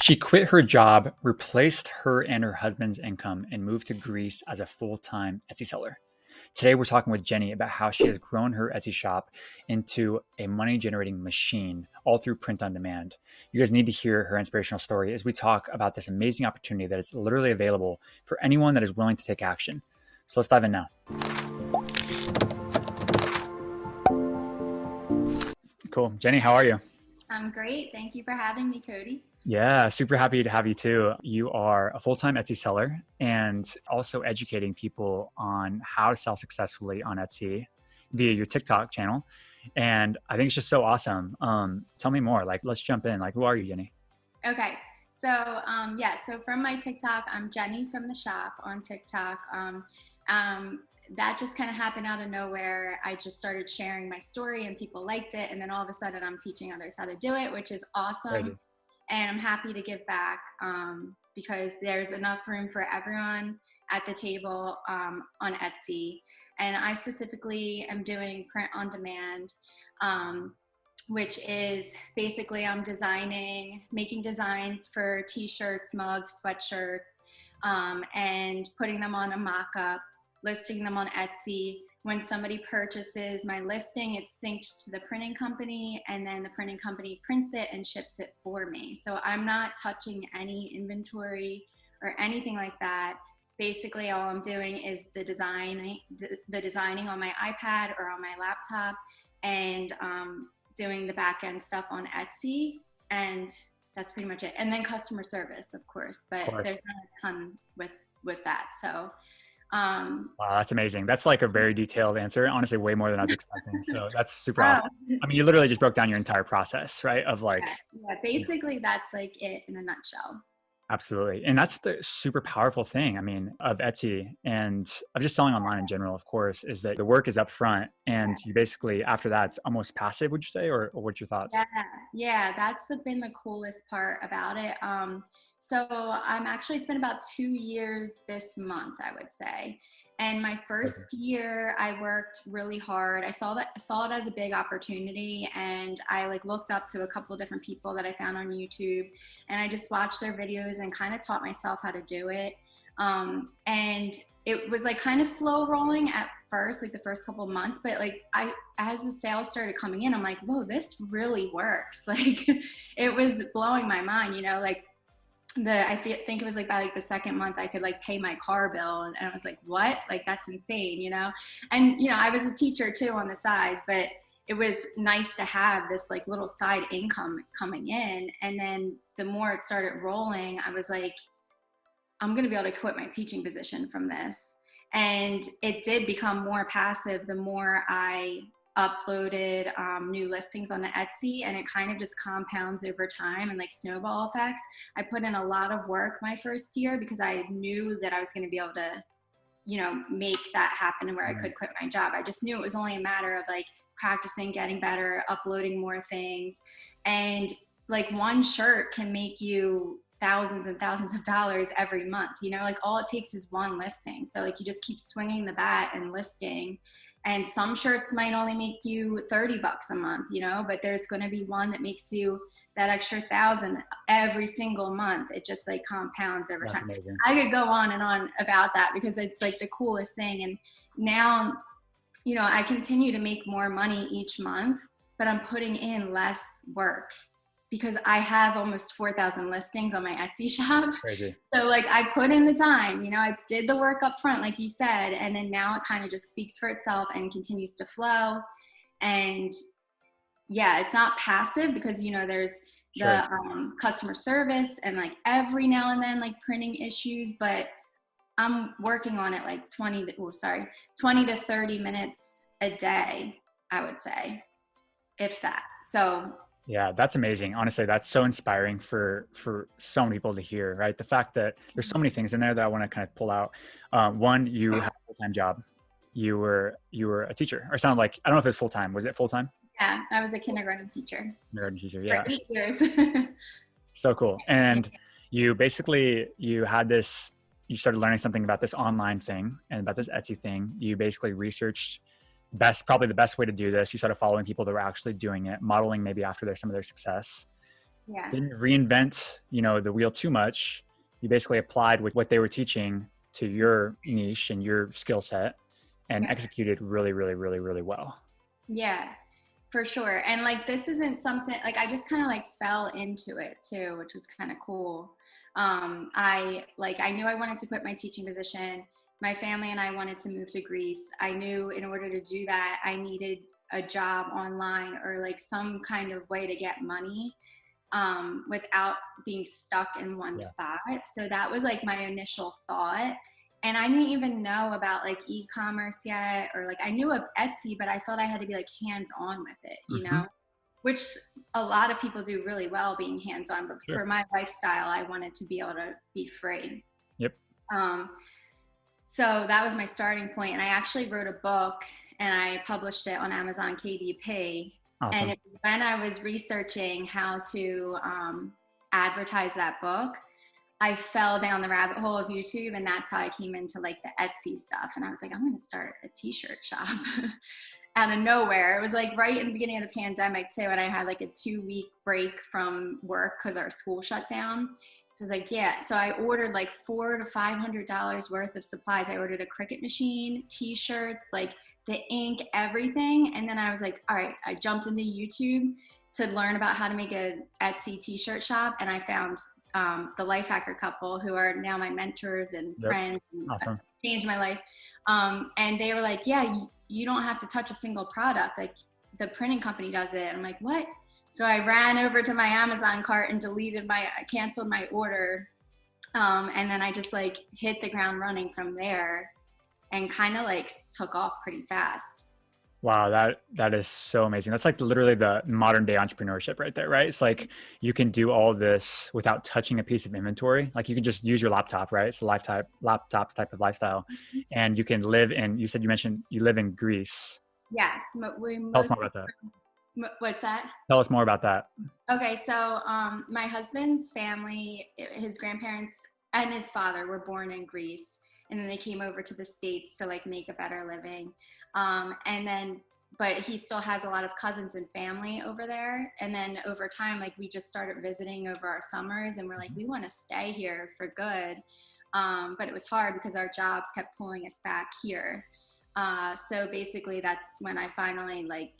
She quit her job, replaced her and her husband's income, and moved to Greece as a full-time Etsy seller. Today, we're talking with Jenny about how she has grown her Etsy shop into a money-generating machine, all through print on demand. You guys need to hear her inspirational story as we talk about this amazing opportunity that is literally available for anyone that is willing to take action. So let's dive in now. Cool. Jenny, how are you? I'm great. Thank you for having me, Cody. Yeah, super happy to have you too. You are a full-time Etsy seller and also educating people on how to sell successfully on Etsy via your TikTok channel. And I think it's just so awesome. Tell me more. Let's jump in. Who are you, Jenny? Okay. So from my TikTok, I'm Jenny from the shop on TikTok. That just kind of happened out of nowhere. I just started sharing my story and people liked it. And then all of a sudden I'm teaching others how to do it, which is awesome. Crazy. And I'm happy to give back because there's enough room for everyone at the table on Etsy. And I specifically am doing print on demand, which is basically I'm making designs for t-shirts, mugs, sweatshirts, and putting them on a mock-up, listing them on Etsy. When somebody purchases my listing, it's synced to the printing company, and then the printing company prints it and ships it for me. So I'm not touching any inventory or anything like that. Basically, all I'm doing is the designing on my iPad or on my laptop, and doing the back end stuff on Etsy, and that's pretty much it. And then customer service, of course, but there's not a ton with that. So. Wow, that's amazing. That's like a very detailed answer. Honestly, way more than I was expecting. So that's super awesome. I mean, you literally just broke down your entire process, right? Basically that's like it in a nutshell. Absolutely. And that's the super powerful thing, I mean, of Etsy and of just selling online in general, of course, is that the work is up front and you basically, after that, it's almost passive, would you say, or what's your thoughts? Yeah, that's been the coolest part about it. So it's been about 2 years this month, I would say. And my first year, I worked really hard. I saw it as a big opportunity, and I looked up to a couple of different people that I found on YouTube, and I just watched their videos and kind of taught myself how to do it. And it was kind of slow rolling at first, the first couple of months, but as the sales started coming in, I'm like, whoa, this really works. It was blowing my mind, I think it was by the second month I could pay my car bill, and I was like, what? That's insane, And I was a teacher too on the side, but it was nice to have this little side income coming in. And then the more it started rolling, I was like, I'm going to be able to quit my teaching position from this. And it did become more passive the more I uploaded new listings on the Etsy, and it kind of just compounds over time and snowball effects. I put in a lot of work my first year because I knew that I was going to be able to, make that happen and where I could quit my job. I just knew it was only a matter of practicing, getting better, uploading more things. And one shirt can make you thousands and thousands of dollars every month, all it takes is one listing. So you just keep swinging the bat and listing. And some shirts might only make you $30 a month, but there's going to be one that makes you that extra 1,000 every single month. It just compounds over time. Amazing. I could go on and on about that because it's the coolest thing. And now, I continue to make more money each month, but I'm putting in less work because I have almost 4,000 listings on my Etsy shop. Crazy. So I put in the time, I did the work up front, like you said, and then now it kind of just speaks for itself and continues to flow. And yeah, it's not passive because, there's the customer service and every now and then printing issues, but I'm working on it 20 to 30 minutes a day, I would say, if that. So yeah, that's amazing. Honestly, that's so inspiring for so many people to hear, right? The fact that there's so many things in there that I want to kind of pull out. One, you had a full-time job. You were a teacher, or it sounded like, I don't know if it was full-time. Was it full-time? Yeah, I was a kindergarten teacher. Yeah. For 8 years. So cool. And you had this, you started learning something about this online thing and about this Etsy thing. You basically researched probably the best way to do this. You started following people that were actually doing it, modeling maybe after some of their success. Yeah. didn't reinvent, the wheel too much. You basically applied with what they were teaching to your niche and your skill set and Yeah. executed really, really, really, really well. Yeah. For sure. And like this isn't something like I just kind of like fell into it too, which was kind of cool. I knew I wanted to quit my teaching position. My family and I wanted to move to Greece. I knew in order to do that, I needed a job online or like some kind of way to get money without being stuck in one Yeah. spot. So that was like my initial thought. And I didn't even know about like e-commerce yet, or like I knew of Etsy, but I thought I had to be like hands on with it, Mm-hmm. which a lot of people do really well being hands on. But Sure. for my lifestyle, I wanted to be able to be free. Yep. Um, so that was my starting point. And I actually wrote a book and I published it on Amazon KDP. And Awesome. it, when I was researching how to advertise that book, I fell down the rabbit hole of YouTube, and that's how I came into like the Etsy stuff. And I was like, I'm going to start a t-shirt shop out of nowhere. It was like right in the beginning of the pandemic too, and I had like a 2-week break from work because our school shut down. So I was like, yeah. So I ordered like $400 to $500 worth of supplies. I ordered a Cricut machine, t-shirts, like the ink, everything. And then I was like, all right, I jumped into YouTube to learn about how to make a Etsy t-shirt shop, and I found the life hacker couple who are now my mentors and Yep. friends and Awesome. changed my life. And they were like, yeah, you don't have to touch a single product. Like the printing company does it. And I'm like, what? So I ran over to my Amazon cart and canceled my order. And then I just like hit the ground running from there and kind of like took off pretty fast. Wow, that is so amazing. That's like literally the modern day entrepreneurship right there, right? It's like you can do all this without touching a piece of inventory. Like you can just use your laptop, right? It's a laptops type of lifestyle. And you can live in, you mentioned you live in Greece. Yes, we Tell us more mostly. about that. What's that? Tell us more about that. Okay, so my husband's family, his grandparents and his father were born in Greece, and then they came over to the States to like make a better living. And then, but he still has a lot of cousins and family over there. And then over time, like we just started visiting over our summers, and we're like, we want to stay here for good. But it was hard because our jobs kept pulling us back here. So basically, that's when I finally like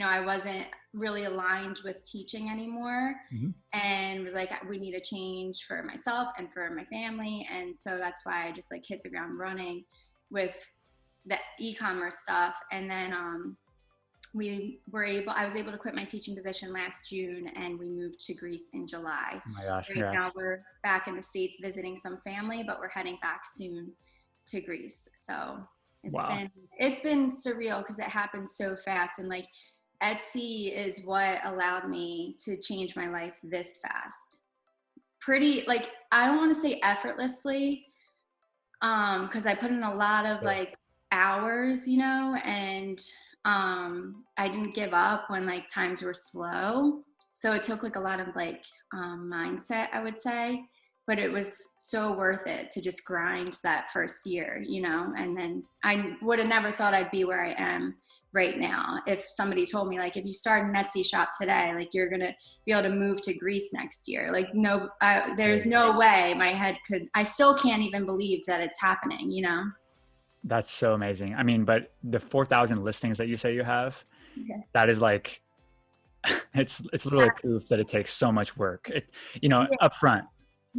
I wasn't really aligned with teaching anymore Mm-hmm. and was like, we need a change for myself and for my family. And so that's why I just like hit the ground running with the e-commerce stuff. And then I was able to quit my teaching position last June and we moved to Greece in July. Oh my gosh, Right now congrats. we're back in the States visiting some family, but we're heading back soon to Greece. So Wow. it's been surreal because it happened so fast. And like Etsy is what allowed me to change my life this fast. Pretty like I don't want to say effortlessly, because I put in a lot of Sure. like hours, and I didn't give up when like times were slow. So it took like a lot of like mindset, I would say, but it was so worth it to just grind that first year, and then I would have never thought I'd be where I am right now if somebody told me like if you start an Etsy shop today like you're gonna be able to move to Greece next year. Like no, there's Crazy. no way my head could. I still can't even believe that it's happening. That's so amazing. I mean, but the 4,000 listings that you say you have, Yeah. that is like, it's literally proof that it takes so much work. Up front,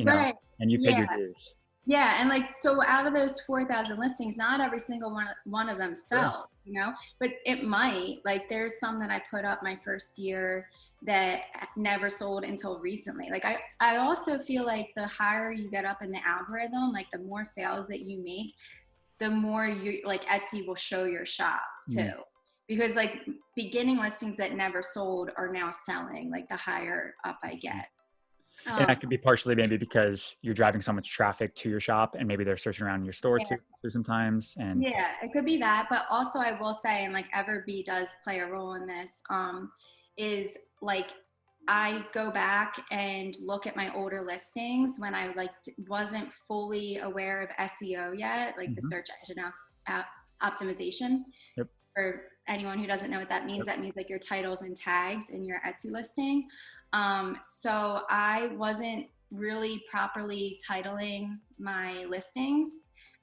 Right. and you paid your Yeah. dues. Yeah, and like so out of those 4,000 listings, not every single one of them Sure. sell, but it might. Like there's some that I put up my first year that never sold until recently. Like I also feel like the higher you get up in the algorithm, like the more sales that you make, the more you like Etsy will show your shop too. Mm. Because like beginning listings that never sold are now selling like the higher up I get. And Um, that could be partially maybe because you're driving so much traffic to your shop and maybe they're searching around your store yeah. too sometimes. And Yeah, it could be that, but also I will say, and like EverBee does play a role in this, is like I go back and look at my older listings when I like wasn't fully aware of SEO yet, like the Mhm. search engine optimization. Yep. For anyone who doesn't know what that means Yep. like your titles and tags in your Etsy listing. So I wasn't really properly titling my listings,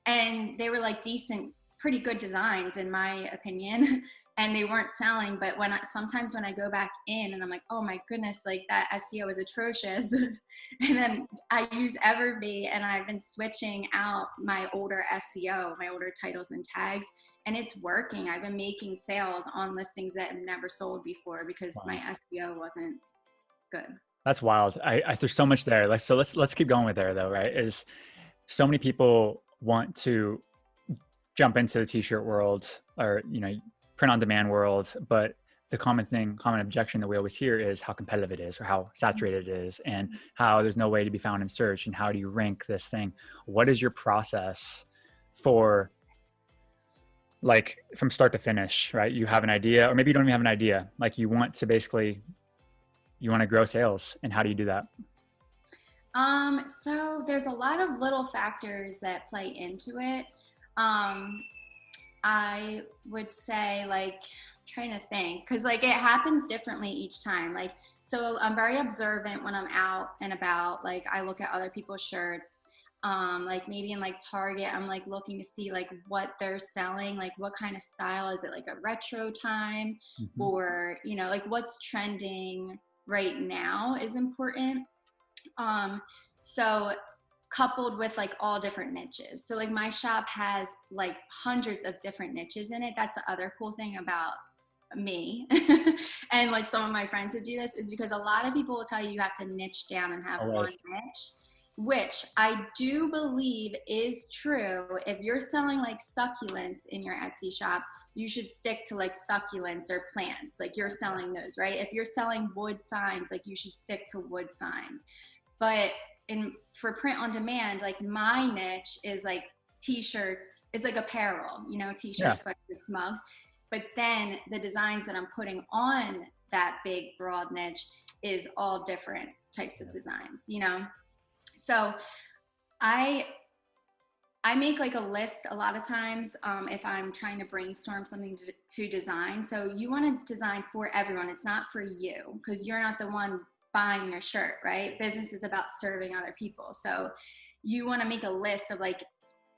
and they were like decent, pretty good designs in my opinion. And they weren't selling. But sometimes when I go back in and I'm like, oh my goodness, like that SEO is atrocious. And then I use EverBee, and I've been switching out my older SEO, my older titles and tags, and it's working. I've been making sales on listings that have never sold before because Wow. my SEO wasn't good. That's wild. There's so much there. So let's keep going with there though, right? Is so many people want to jump into the t-shirt world or, print on demand world, but the common objection that we always hear is how competitive it is or how saturated it is and how there's no way to be found in search and how do you rank this thing? What is your process for, like, from start to finish, right? You have an idea, or maybe you don't even have an idea. Like you want to grow sales, and how do you do that? So there's a lot of little factors that play into it. I would say, like, trying to think, because like it happens differently each time. Like, so I'm very observant when I'm out and about. Like, I look at other people's shirts. Like maybe in like Target, I'm like looking to see like what they're selling, like what kind of style is it, like a retro time, Mm-hmm. or like what's trending right now is important. So coupled with like all different niches. So like my shop has like hundreds of different niches in it. That's the other cool thing about me and like some of my friends that do this, is because a lot of people will tell you have to niche down and have one Always. niche, which I do believe is true. If you're selling like succulents in your Etsy shop, you should stick to like succulents or plants, like you're selling those, right? If you're selling wood signs, like you should stick to wood signs. But for print on demand, like my niche is like t-shirts. It's like apparel, Yeah. t-shirts, sweatshirts, mugs. But then the designs that I'm putting on that big broad niche is all different types of designs. So I I make like a list a lot of times, if I'm trying to brainstorm something to design. So you want to design for everyone. It's not for you, because you're not the one buying your shirt, right? Business is about serving other people. So you want to make a list of like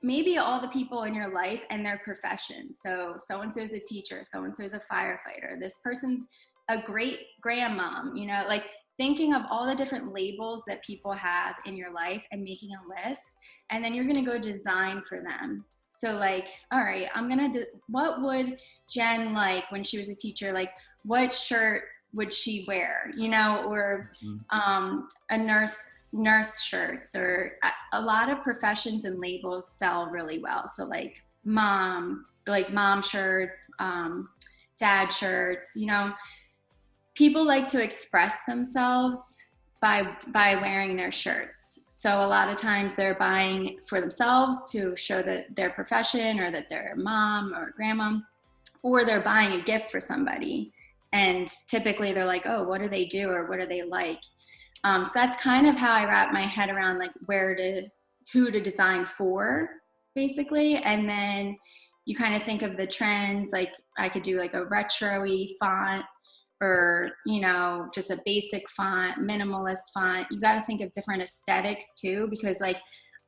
maybe all the people in your life and their profession. So so-and-so is a teacher, so-and-so is a firefighter, this person's a great grandmom, like thinking of all the different labels that people have in your life and making a list. And then you're going to go design for them. So like, all right, I'm going to what would Jen like when she was a teacher? Like, what shirt would she wear, or a nurse shirts, or a lot of professions and labels sell really well. So like mom shirts, dad shirts, people like to express themselves by wearing their shirts. So a lot of times they're buying for themselves to show that their profession, or that they're a mom or a grandma, or they're buying a gift for somebody. And typically they're like, oh, what do they do, or what do they like? So that's kind of how I wrap my head around like who to design for, basically. And then you kind of think of the trends. Like I could do like a retro-y font, or just a basic font, minimalist font. You got to think of different aesthetics too, because like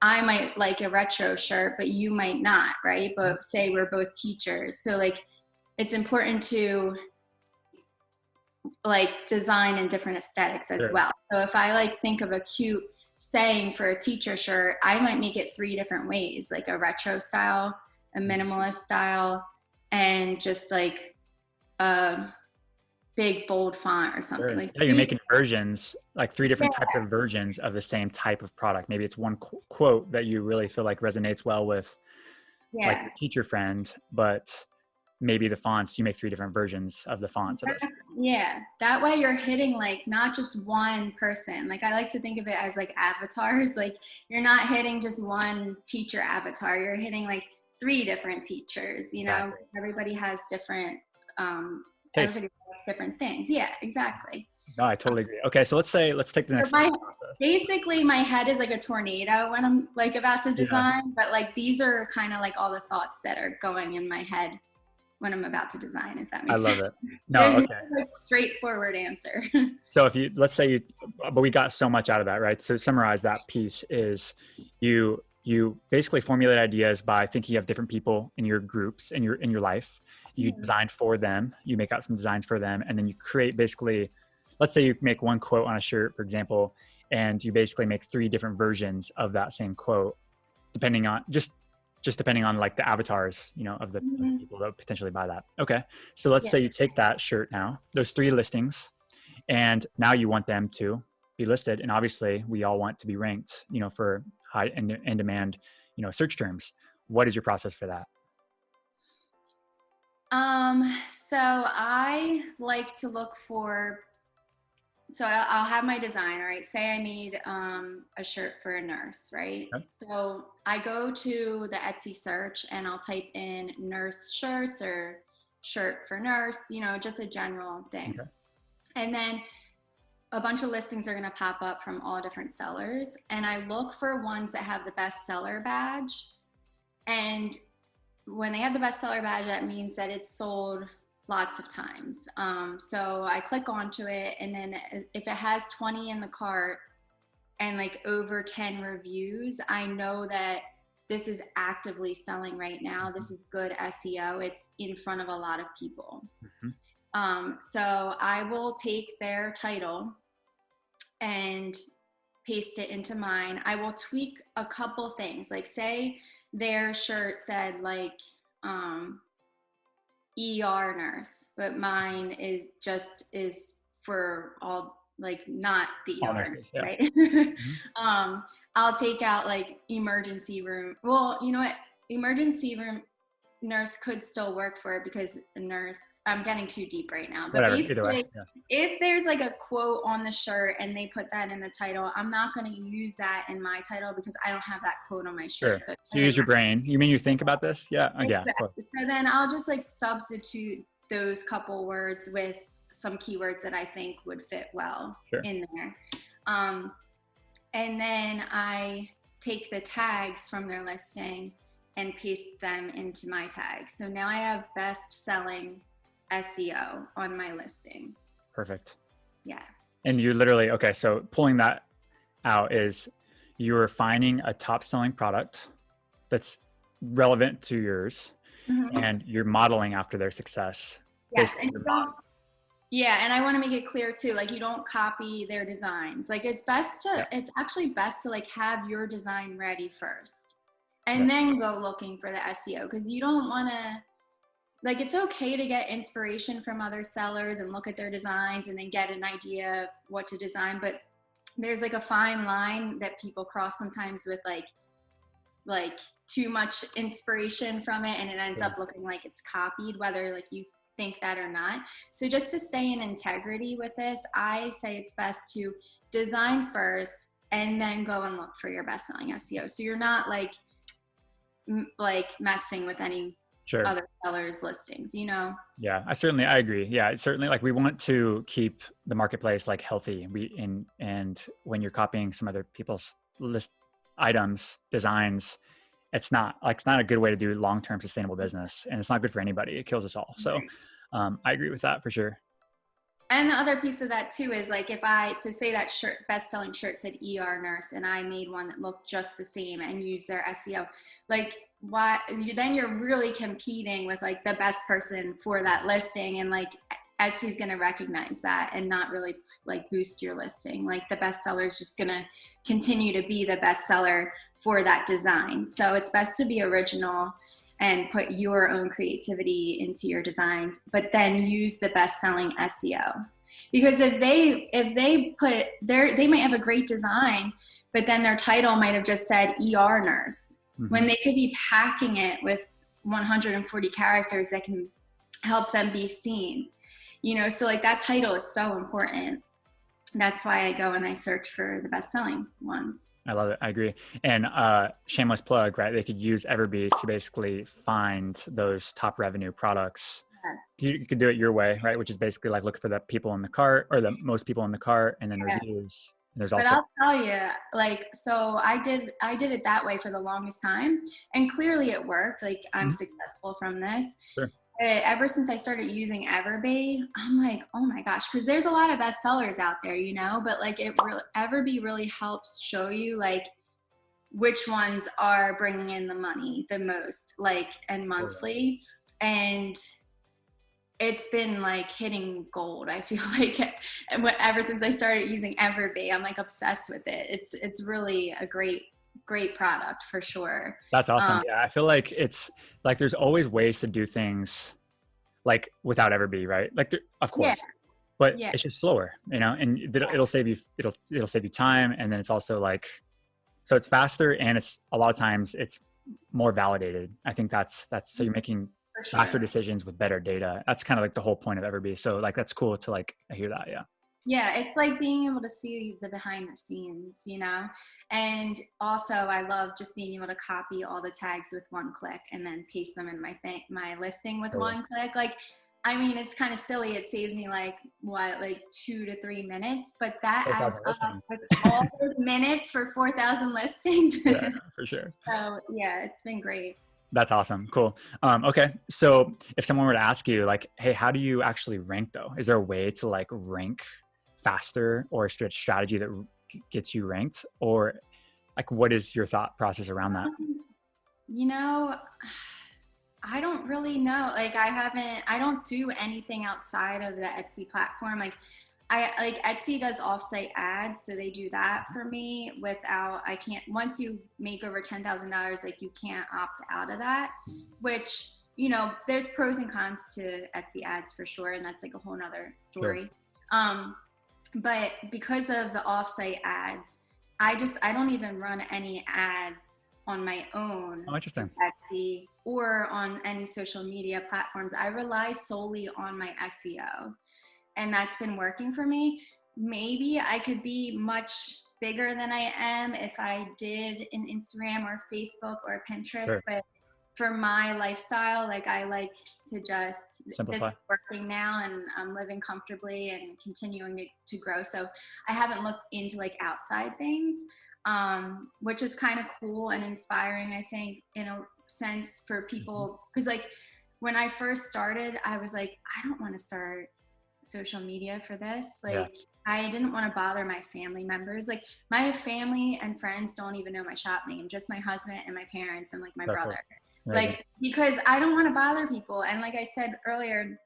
I might like a retro shirt, but you might not, right? But say we're both teachers, so like it's important to like design in different aesthetics as Sure. well. So if I like think of a cute saying for a teacher shirt, I might make it 3 different ways, like a retro style, a minimalist style, and just like a big bold font or something. Sure. Like Yeah, you're three. making versions, like 3 different Yeah, types of versions of the same type of product. Maybe it's one quote that you really feel like resonates well with, like, yeah. your teacher friend, but maybe the fonts, you make 3 different versions of the fonts of this. Yeah, that way you're hitting like not just one person. Like I like to think of it as like avatars. Like you're not hitting just one teacher avatar. You're hitting like 3 different teachers. Exactly. Everybody has different. Taste. Everybody has different things. Yeah, exactly. No, I totally agree. Okay, so let's take the So next step in my the process. basically my head is like a tornado when I'm like about to Yeah. design, but like these are kind of like all the thoughts that are going in my head. when I'm about to design, if that I makes love sense. it. No, There's no okay. like straightforward answer. So if you, let's say you, but we got so much out of that, right? So summarize that piece is you basically formulate ideas by thinking of different people in your groups in your life. You Mhm. design for them, you make out some designs for them, and then you create basically, let's say you make one quote on a shirt, for example, and you basically make 3 different versions of that same quote, depending on just depending on like the avatars, of the Mhm. people that potentially buy that. Okay. So let's Yeah. say you take that shirt now, those 3 listings, and now you want them to be listed, and obviously we all want to be ranked, for high and demand, search terms. What is your process for that? So I like to look for, so I'll have my design, right? Say I made a shirt for a nurse, right? Okay. So I go to the Etsy search and I'll type in nurse shirts or shirt for nurse, just a general thing. Okay. And then a bunch of listings are going to pop up from all different sellers. And I look for ones that have the bestseller badge. And when they have the bestseller badge, that means that it's sold lots of times. So I click onto it, and then if it has 20 in the cart and like over 10 reviews, I know that this is actively selling right now. This is good SEO. It's in front of a lot of people. Mm-hmm. So I will take their title and paste it into mine. I will tweak a couple things. Like say their shirt said like ER nurse, but mine is for all, like not the All ER, nurses, yeah. right? Mm-hmm. I'll take out like emergency room. Well, you know what? Emergency room nurse could still work for it because a nurse, I'm getting too deep right now, but Whatever, either way, basically yeah. if there's like a quote on the shirt and they put that in the title, I'm not going to use that in my title because I don't have that quote on my Sure. shirt. So So you use your brain. You mean you think about this? Yeah. Yeah, of course. exactly. So then I'll just like substitute those couple words with some keywords that I think would fit well Sure. in there. Um, and then I take the tags from their listing and paste them into my tags. So now I have best selling SEO on my listing. Perfect. Yeah. And you literally, okay, so pulling that out is you're finding a top selling product that's relevant to yours, Mm-hmm. and you're modeling after their success. Yes. Basically, And you don't, yeah, and I want to make it clear too, like you don't copy their designs. Like yeah, it's actually best to like have your design ready first yeah, and then go looking for the SEO, because you don't want to, like, it's okay to get inspiration from other sellers and look at their designs and then get an idea of what to design, but there's like a fine line that people cross sometimes with like too much inspiration from it, and it ends sure. up looking like it's copied, whether like you think that or not. So just to stay in integrity with this, I say it's best to design first and then go and look for your best-selling SEO. So you're not like messing with any Sure. other sellers listings, Yeah, I agree. Yeah, it's certainly like we want to keep the marketplace like healthy. And when you're copying some other people's list items, designs, it's not a good way to do long-term sustainable business, and it's not good for anybody. It kills us all. So I agree with that for sure. And the other piece of that too is like so say that shirt, best-selling shirt said ER nurse, and I made one that looked just the same and used their SEO, like then you're really competing with like the best person for that listing, and like Etsy's going to recognize that and not really like boost your listing. Like the bestseller is just going to continue to be the bestseller for that design. So it's best to be original and put your own creativity into your designs, but then use the best-selling SEO. Because if they put they might have a great design, but then their title might have just said ER nurse, when they could be packing it with 140 characters that can help them be seen. So like that title is so important. That's why I go and I search for the best-selling ones. I love it. I agree. And shameless plug, right? They could use EverBee to basically find those top revenue products. You could do it your way, right? Which is basically like look for the people in the cart, or the most people in the cart, and then Yeah. reviews. And there's But also, I'll tell you, like, so I did it that way for the longest time, and clearly it worked. Like I'm successful from this. sure. Ever since I started using EverBee, I'm like, oh my gosh, because there's a lot of bestsellers out there, but like EverBee really helps show you like which ones are bringing in the money the most, like, and monthly. And it's been like hitting gold. I feel like ever since I started using EverBee, I'm like obsessed with it. It's really a great product for sure. That's awesome. Yeah, I feel like it's like there's always ways to do things like without EverBee, right? Like, of Yeah, course, but yeah, it's just slower, and it'll save you it'll save you time, and then it's also like so it's faster, and it's a lot of times it's more validated. I think that's so you're making for faster sure. decisions with better data. That's kind of like the whole point of EverBee. So like that's cool to like I hear that. Yeah. Yeah, it's like being able to see the behind the scenes. And also I love just being able to copy all the tags with one click and then paste them in my listing with Totally. one click. Like, I mean, it's kind of silly. It saves me like 2 to 3 minutes, but that adds 4,000 up listings. with all those minutes for 4,000 listings. Yeah, for sure. So yeah, it's been great. That's awesome. Cool. Okay. So if someone were to ask you like, hey, how do you actually rank though? Is there a way to like rank faster or a strategy that gets you ranked, or like what is your thought process around that? Um, you know, I don't really know. Like I don't do anything outside of the Etsy platform. Like Etsy does offsite ads, so they do that for me I can't, once you make over $10,000, like you can't opt out of that, which, there's pros and cons to Etsy ads for sure. And that's like a whole nother Sure. story. Um, but because of the offsite ads, I don't even run any ads on my own Oh, through interesting. Etsy or on any social media platforms. I rely solely on my SEO, and that's been working for me. Maybe I could be much bigger than I am if I did an Instagram or Facebook or Pinterest, Sure. but for my lifestyle, like I like to just, this is Simplify. working now and I'm living comfortably and continuing to grow. So I haven't looked into like outside things, which is kind of cool and inspiring, I think, in a sense for Mhm. people. Because like when I first started, I was like, I don't want to start social media for this. Yeah. Like, I didn't want to bother my family members. Like, my family and friends don't even know my shop name, just my husband and my parents and like my That's brother. amazing. Like, because I don't want to bother people. And like I said earlier,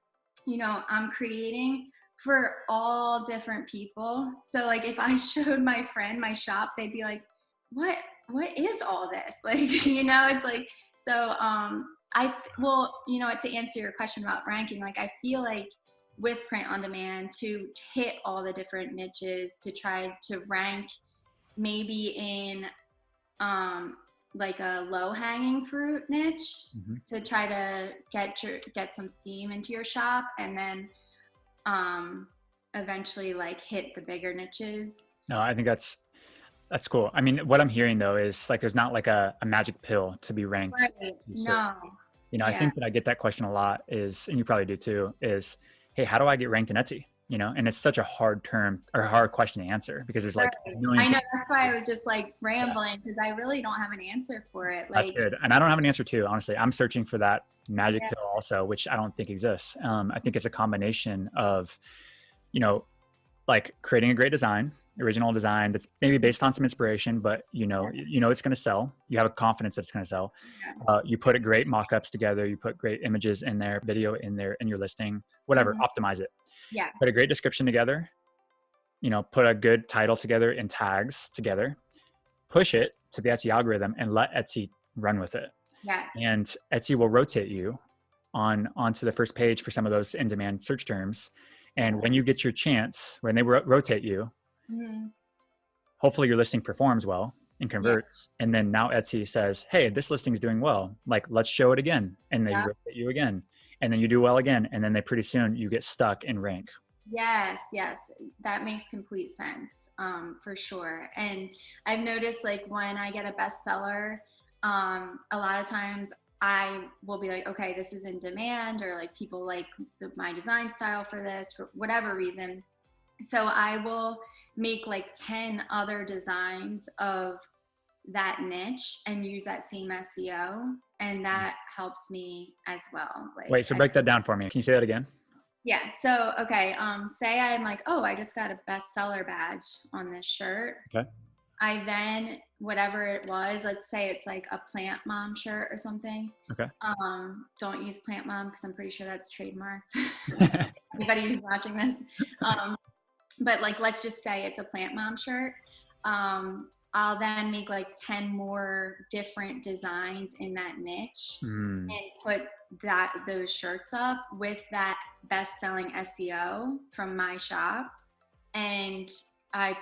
I'm creating for all different people. So like if I showed my friend my shop, they'd be like, what what is all this? Like, it's like, so to answer your question about ranking, like I feel like with print on demand, to hit all the different niches, to try to rank maybe in um like a low hanging fruit niche, Mhm. to try to get some steam into your shop, and then um eventually like hit the bigger niches. No, I think that's cool. I mean, what I'm hearing though is like there's not like a magic pill to be ranked Right. to certain. No. I Yeah. think that I get that question a lot is, and you probably do too, is, hey, how do I get ranked in Etsy? And it's such a hard term or hard question to answer because there's like a Right. million I know, things. that's why I was just like Yeah, rambling, because I really don't have an answer for it. that's Like, good. And I don't have an answer too, honestly. I'm searching for that magic yeah. pill also, which I don't think exists. I think it's a combination of, you know, like creating a great design, original design that's maybe based on some inspiration, but it's going to sell. You have a confidence that it's going to sell. You put a great mock-ups together. You put great images in there, video in there, in your listing, whatever. Mhm. Optimize it. Yeah. Put a great description together. Put a good title together and tags together. Push it to the Etsy algorithm and let Etsy run with it. Yeah. And Etsy will rotate you onto the first page for some of those in-demand search terms. And when you get your chance, when they rotate you, Mhm. hopefully your listing performs well and Yeah. converts. And then now Etsy says, hey, this listing is doing well. Like, let's show it again. And they Yeah. rotate you again. And then you do well again. And then pretty soon you get stuck in rank. Yes, yes, that makes complete sense, for sure. And I've noticed, like, when I get a bestseller, a lot of times I will be like, okay, this is in demand, or like people like my design style for this, for whatever reason. So I will make like 10 other designs of that niche and use that same SEO. and that helps me as well. Wait, so break that down for me. Can you say that again? Yeah. So, okay. Say I'm like, oh, I just got a bestseller badge on this shirt. Okay. I then, whatever it was, let's say it's like a Plant Mom shirt or something. Okay. Don't use Plant Mom because I'm pretty sure that's trademarked. Anybody who's watching this. But like, let's just say it's a Plant Mom shirt. I'll then make like 10 more different designs in that niche and put those shirts up with that best-selling SEO from my shop. And I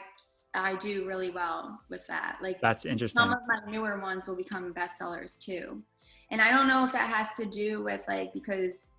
do really well with that. Like, that's interesting. Some of my newer ones will become bestsellers too. And I don't know if that has to do with like, because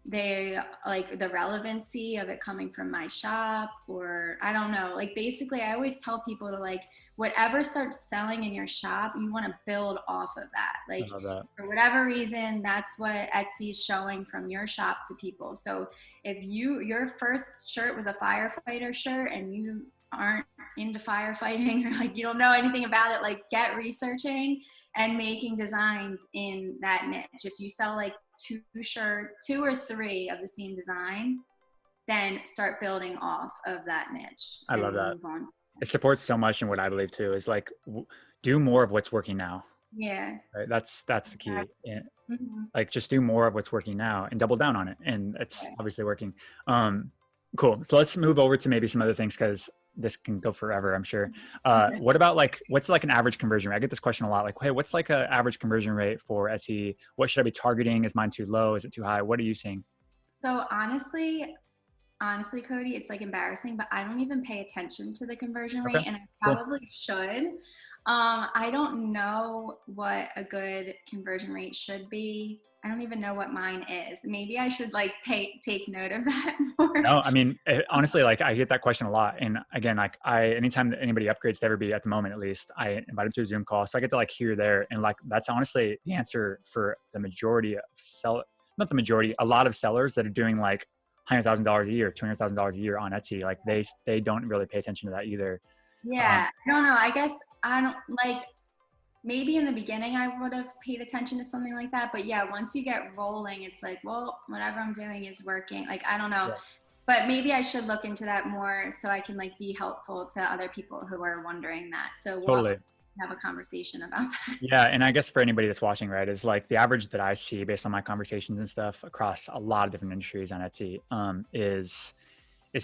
they like the relevancy of it coming from my shop, or I don't know. Like, basically I always tell people to, like, whatever starts selling in your shop, you want to build off of that. Like, I love that. For whatever reason, that's what Etsy's showing from your shop to people. So if your first shirt was a firefighter shirt and you aren't into firefighting, or like you don't know anything about it, like, get researching and making designs in that niche. If you sell like two or three of the same design, then start building off of that niche. I love that. It supports so much in what I believe too, is like, do more of what's working now. Yeah. Right? That's the key. And like, just do more of what's working now and double down on it. And it's obviously working. Cool. So let's move over to maybe some other things, because this can go forever, I'm sure. What about like, what's like an average conversion rate? I get this question a lot. Like, hey, what's like an average conversion rate for Etsy? What should I be targeting? Is mine too low? Is it too high? What are you seeing? So honestly, Cody, it's like embarrassing, but I don't even pay attention to the conversion rate, and I probably should. I don't know what a good conversion rate should be. I don't even know what mine is. Maybe I should like take note of that more. No, I mean, honestly, like, I get that question a lot. And again, like, anytime that anybody upgrades to EverBee, at the moment, at least, I invite them to a Zoom call. So I get to like hear there. And like, that's honestly the answer for the majority of not the majority, a lot of sellers that are doing like $100,000 a year, $200,000 a year on Etsy. Like, they don't really pay attention to that either. Yeah. I don't know. I guess I don't like, maybe in the beginning I would have paid attention to something like that. But yeah, once you get rolling, it's like, well, whatever I'm doing is working. Like, I don't know. Yeah. But maybe I should look into that more so I can like be helpful to other people who are wondering that. So we'll have a conversation about that. Yeah. And I guess for anybody that's watching, right, is like the average that I see based on my conversations and stuff across a lot of different industries on Etsy is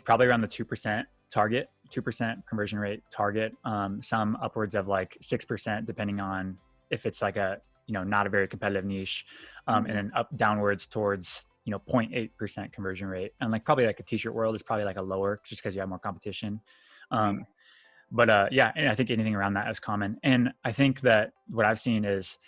probably around the 2% target, 2% conversion rate target. Some upwards of like 6%, depending on if it's like a, not a very competitive niche, and then downwards towards, 0.8% conversion rate. And like, probably like the t-shirt world is probably like a lower, just because you have more competition. But yeah, and I think anything around that is common. And I think that what I've seen is,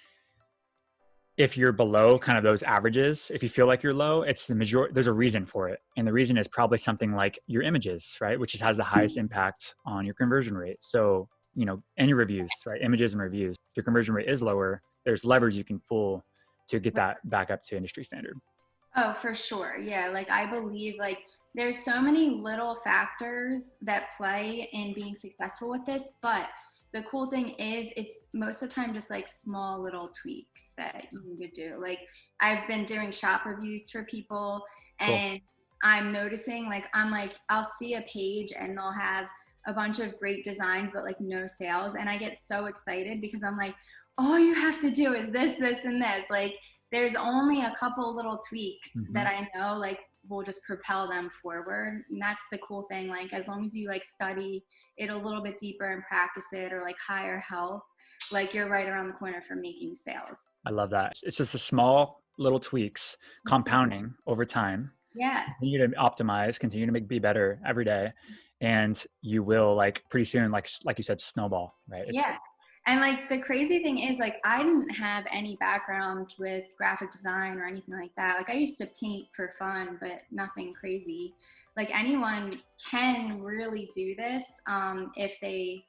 if you're below kind of those averages, if you feel like you're low, it's the majority, there's a reason for it. And the reason is probably something like your images, right? Which has the highest impact on your conversion rate. So, and your reviews, right? Images and reviews. If your conversion rate is lower, there's levers you can pull to get that back up to industry standard. Oh, for sure. Yeah. Like, I believe like there's so many little factors that play in being successful with this, but the cool thing is it's most of the time just like small little tweaks that you need to do. Like, I've been doing shop reviews for people, and I'm noticing like, I'll see a page and they'll have a bunch of great designs, but like no sales. And I get so excited because I'm like, all you have to do is this, this, and this. Like, there's only a couple little tweaks that I know like will just propel them forward. And that's the cool thing. Like, as long as you like study it a little bit deeper and practice it, or like hire help, like, you're right around the corner for making sales. I love that. It's just the small little tweaks compounding over time. Yeah. Continue to optimize, continue to be better every day. And you will, like, pretty soon, like you said, snowball, right? Yeah. And like, the crazy thing is like, I didn't have any background with graphic design or anything like that. Like, I used to paint for fun, but nothing crazy. Like, anyone can really do this if they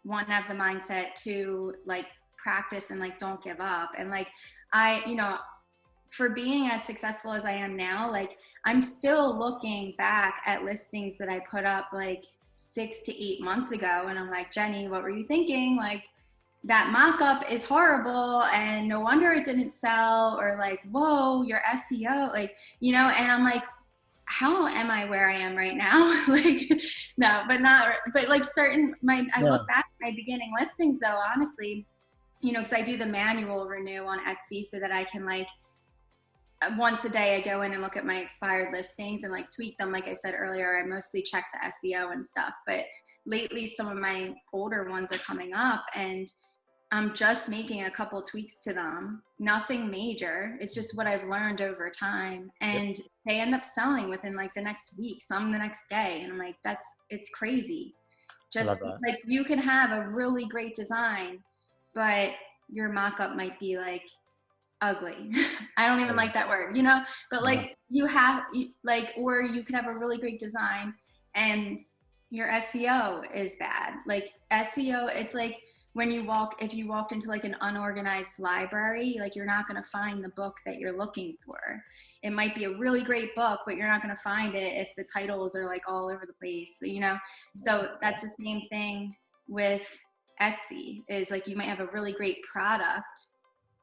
want to have the mindset to like practice and like don't give up. And like, for being as successful as I am now, like, I'm still looking back at listings that I put up like 6 to 8 months ago, and I'm like, Jenny, what were you thinking? Like, that mock-up is horrible and no wonder it didn't sell, or like, whoa, your SEO, like, and I'm like, how am I where I am right now? Like, no, but like I Yeah. look back at my beginning listings though, honestly, because I do the manual renew on Etsy so that I can like, once a day I go in and look at my expired listings and like tweak them. Like I said earlier, I mostly check the SEO and stuff, but lately some of my older ones are coming up and I'm just making a couple tweaks to them. Nothing major. It's just what I've learned over time. Yep. And they end up selling within like the next week, some the next day. And I'm like, it's crazy. I Just love that. like you can have a really great design, but your mock-up might be like ugly. I don't even like that word, but Yeah. like like, or you could have a really great design and your SEO is bad. Like SEO, it's like if you walked into like an unorganized library, like you're not going to find the book that you're looking for. It might be a really great book, but you're not going to find it if the titles are like all over the place, So that's the same thing with Etsy, is like you might have a really great product,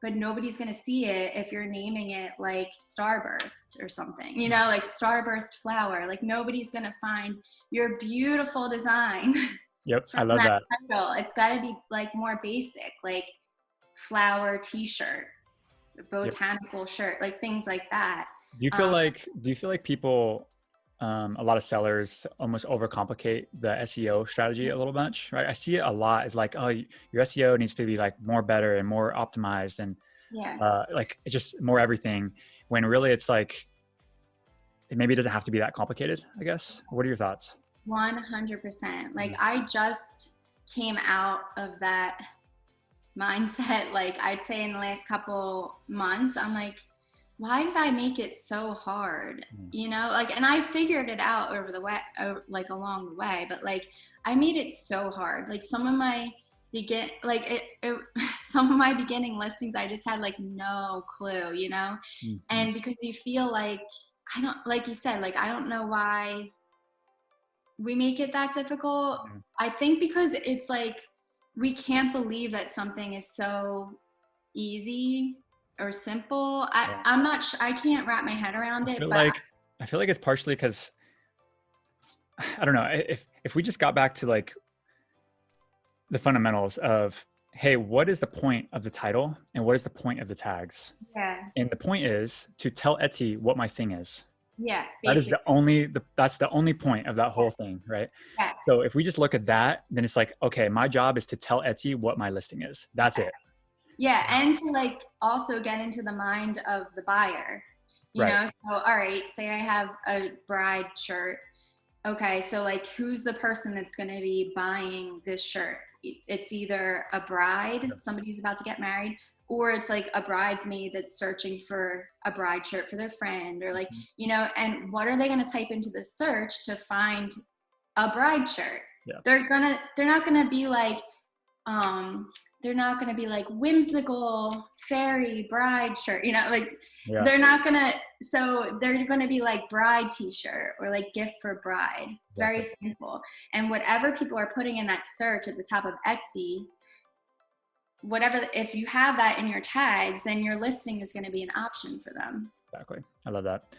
but nobody's going to see it if you're naming it like Starburst or something, like Starburst flower. Like nobody's going to find your beautiful design Yep. from I love that that. title. It's got to be like more basic, like flower t-shirt, Yep. botanical shirt, like things like that. Do you feel like people, a lot of sellers almost overcomplicate the SEO strategy a little much, right? I see it a lot. It's like, oh, your SEO needs to be like more better and more optimized and Yeah. like it's just more everything. When really it's like it maybe doesn't have to be that complicated, I guess. What are your thoughts? 100%. Like I just came out of that mindset, like I'd say in the last couple months. I'm like, why did I make it so hard? Like, and I figured it out over the way, like along the way, but like I made it so hard. Like some of my some of my beginning listings, I just had like no clue, Mm-hmm. and because you feel like, I don't, like you said, like, I don't know why we make it that difficult. Yeah. I think because it's like, we can't believe that something is so easy or simple. Yeah. I'm not sure. I can't wrap my head around I it, feel but like I feel like it's partially because I don't know if we just got back to like the fundamentals of, hey, what is the point of the title and what is the point of the tags? yeah, And the point is to tell Etsy what my thing is. yeah, That is basically, that's the only point of that whole thing, right? yeah, So if we just look at that, then it's like, okay, my job is to tell Etsy what my listing is. That's it. yeah, and to like also get into the mind of the buyer, Right. So, all right, say I have a bride shirt. Okay, so like, who's the person that's going to be buying this shirt? It's either a bride, Yep. somebody who's about to get married, or it's like a bridesmaid that's searching for a bride shirt for their friend, or like, and what are they going to type into the search to find a bride shirt? Yeah. They're not going to be like, um they're not going to be like whimsical fairy bride shirt, like Yeah. they're not going to, so they're going to be like bride t-shirt or like gift for bride. Very Exactly. simple. And whatever people are putting in that search at the top of Etsy, whatever, if you have that in your tags, then your listing is going to be an option for them. Exactly. I love that.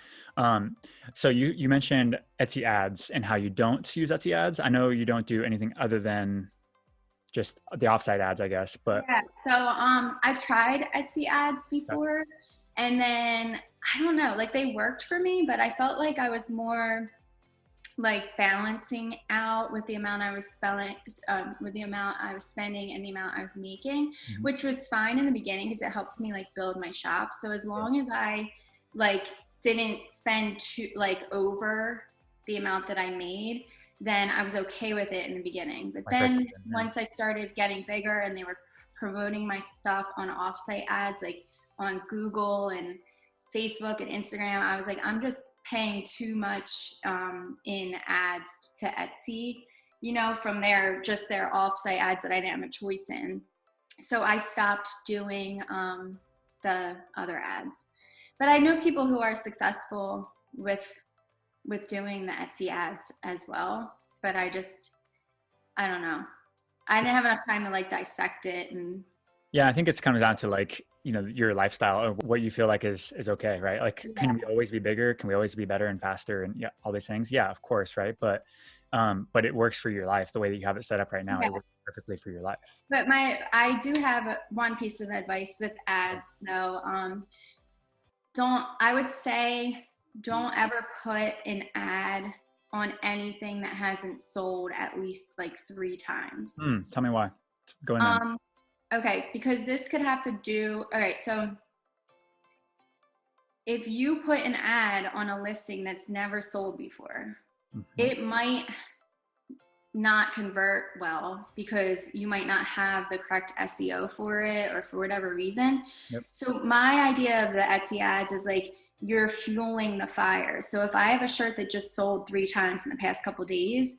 So you mentioned Etsy ads and how you don't use Etsy ads. I know you don't do anything other than just the offsite ads, I guess. But Yeah. So I've tried Etsy ads before, and then I don't know, like they worked for me, but I felt like I was more like balancing out with the amount I was spending, with the amount I was spending and the amount I was making, which was fine in the beginning because it helped me like build my shop. So as long as I like didn't spend too like over the amount that I made, then I was okay with it in the beginning. But then once I started getting bigger and they were promoting my stuff on offsite ads, like on Google and Facebook and Instagram, I was like, I'm just paying too much in ads to Etsy, from just their offsite ads that I didn't have a choice in. So I stopped doing the other ads. But I know people who are successful with doing the Etsy ads as well. But I don't know. I didn't have enough time to like dissect it. And Yeah, I think it's coming down to like, your lifestyle or what you feel like is okay, right? Like, can we always be bigger? Can we always be better and faster and yeah, all these things? Yeah, of course, right? But it works for your life the way that you have it set up right now. yeah. It works perfectly for your life. But I do have one piece of advice with ads though. I would say don't ever put an ad on anything that hasn't sold at least like 3 times. Tell me why. Go in there. Okay, because this could have to do, all right, so if you put an ad on a listing that's never sold before, it might not convert well because you might not have the correct SEO for it or for whatever reason. Yep. So my idea of the Etsy ads is like you're fueling the fire. So if I have a shirt that just sold 3 times in the past couple of days,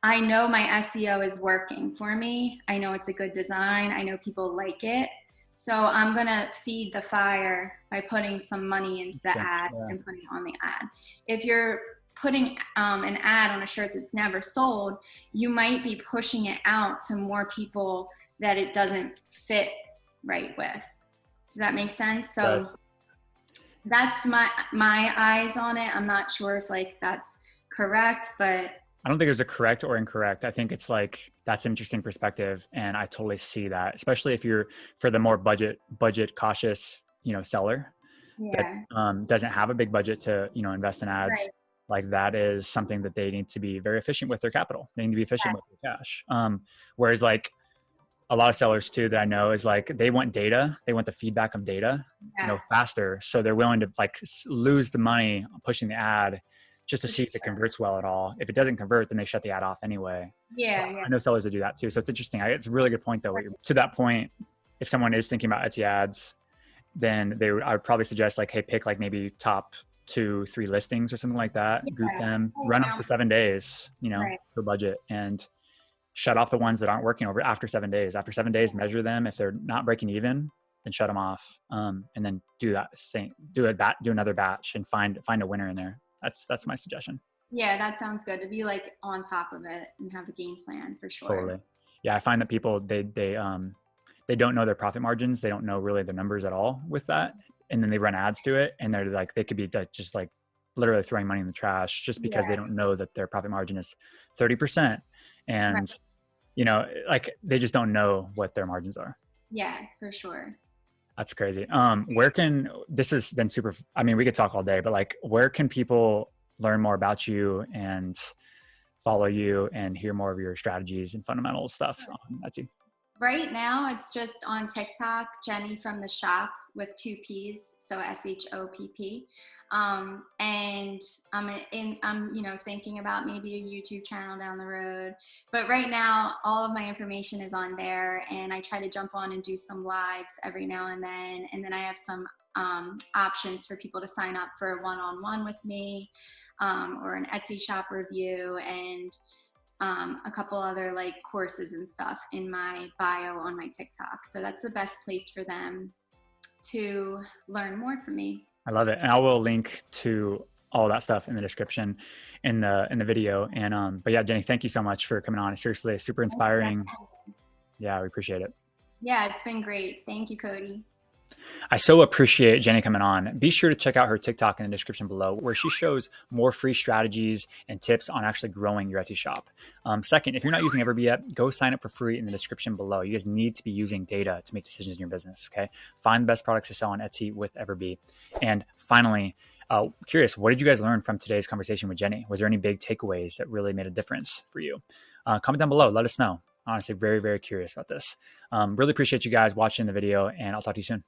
I know my SEO is working for me. I know it's a good design. I know people like it. So I'm going to feed the fire by putting some money into the ad and putting it on the ad. If you're putting an ad on a shirt that's never sold, you might be pushing it out to more people that it doesn't fit right with. Does that make sense? So that's my eyes on it. I'm not sure if like that's correct, but I don't think there's a correct or incorrect. I think it's like, that's an interesting perspective. And I totally see that, especially if you're for the more budget cautious, seller that doesn't have a big budget to, invest in ads. Right. Like that is something that they need to be very efficient with their capital. They need to be efficient with their cash. Whereas like a lot of sellers too that I know is like, they want data. They want the feedback of data, faster. So they're willing to like lose the money pushing the ad just to see if it converts well at all. If it doesn't convert, then they shut the ad off anyway. I know sellers that do that too. So it's interesting. It's a really good point though. To that point, if someone is thinking about Etsy ads, then I would probably suggest like, hey, pick like maybe top 2-3 listings or something like that, group them, run them for 7 days, for budget, and shut off the ones that aren't working after 7 days. After 7 days, measure them. If they're not breaking even, then shut them off. And then do another batch and find a winner in there. That's my suggestion. Yeah, that sounds good, to be like on top of it and have a game plan for sure. Totally. Yeah, I find that people, they don't know their profit margins. They don't know really the numbers at all with that. And then they run ads to it, and they're like, they could be just like literally throwing money in the trash just because they don't know that their profit margin is 30%. And, like they just don't know what their margins are. Yeah, for sure. That's crazy. This has been super, we could talk all day, but like, where can people learn more about you and follow you and hear more of your strategies and fundamental stuff on Etsy? Right now, it's just on TikTok, Jenny from the shop with 2 P's, so SHOPP. And I'm thinking about maybe a YouTube channel down the road. But right now, all of my information is on there, and I try to jump on and do some lives every now and then. And then I have some options for people to sign up for a one-on-one with me, or an Etsy shop review, and a couple other like courses and stuff in my bio on my TikTok. So that's the best place for them to learn more from me. I love it. And I will link to all that stuff in the description in the video. And, but yeah, Jenny, thank you so much for coming on. It's seriously super inspiring. Yeah, we appreciate it. Yeah, it's been great. Thank you, Cody. I so appreciate Jenny coming on. Be sure to check out her TikTok in the description below, where she shows more free strategies and tips on actually growing your Etsy shop. Second, if you're not using EverBee yet, go sign up for free in the description below. You guys need to be using data to make decisions in your business, okay? Find the best products to sell on Etsy with EverBee. And finally, curious, what did you guys learn from today's conversation with Jenny? Was there any big takeaways that really made a difference for you? Comment down below. Let us know. Honestly, very, very curious about this. Really appreciate you guys watching the video, and I'll talk to you soon.